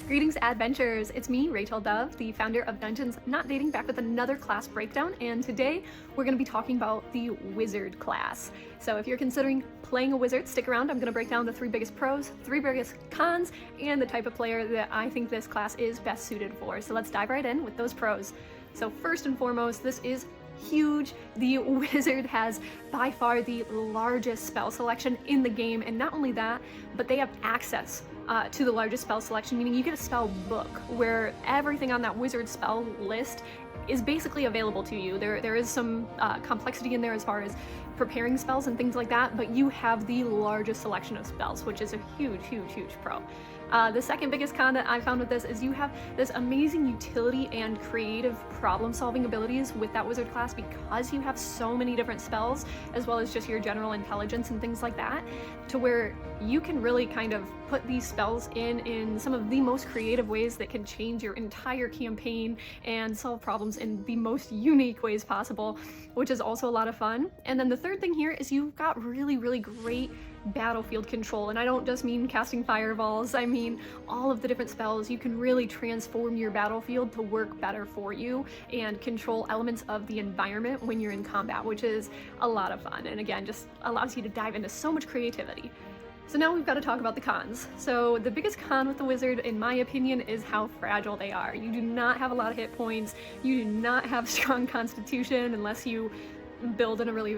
Greetings, adventurers! It's me, Rachel Dove, the founder of Dungeons Not Dating, back with another class breakdown, and today we're going to be talking about the Wizard class. So if you're considering playing a wizard, stick around. I'm going to break down the 3 biggest pros, 3 biggest cons, and the type of player that I think this class is best suited for. So let's dive right in with those pros. So first and foremost, this is huge. The wizard has by far the largest spell selection in the game, and not only that, but they have access to the largest spell selection, meaning you get a spell book where everything on that wizard spell list is basically available to you. There is some complexity in there as far as preparing spells and things like that, but you have the largest selection of spells, which is a huge pro. The second biggest con that I found with this is you have this amazing utility and creative problem-solving abilities with that wizard class because you have so many different spells, as well as just your general intelligence and things like that, to where you can really kind of put these spells in some of the most creative ways that can change your entire campaign and solve problems in the most unique ways possible, which is also a lot of fun. And then the third thing here is you've got really great battlefield control, and I don't just mean casting fireballs, I mean all of the different spells. You can really transform your battlefield to work better for you and control elements of the environment when you're in combat, which is a lot of fun, and again, just allows you to dive into so much creativity. So now we've got to talk about the cons. So the biggest con with the wizard, in my opinion, is how fragile they are. You do not have a lot of hit points, you do not have strong constitution unless you build in a really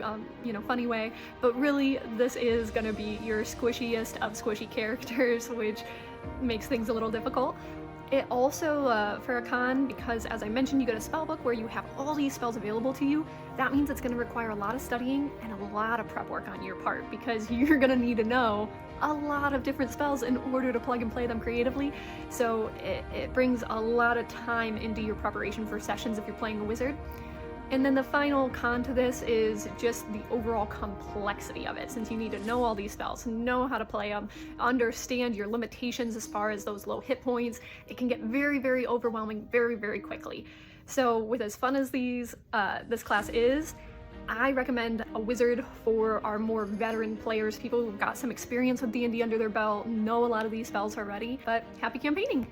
funny way, but really this is gonna be your squishiest of squishy characters, which makes things a little difficult. It also, for a con, because as I mentioned, you get a spell book where you have all these spells available to you, that means it's going to require a lot of studying and a lot of prep work on your part, because you're going to need to know a lot of different spells in order to plug and play them creatively. So it brings a lot of time into your preparation for sessions if you're playing a wizard. And then the final con to this is just the overall complexity of it, since you need to know all these spells, know how to play them, understand your limitations as far as those low hit points. It can get very overwhelming very quickly. So with as fun as this class is, I recommend a wizard for our more veteran players, people who've got some experience with D&D under their belt, know a lot of these spells already, but happy campaigning!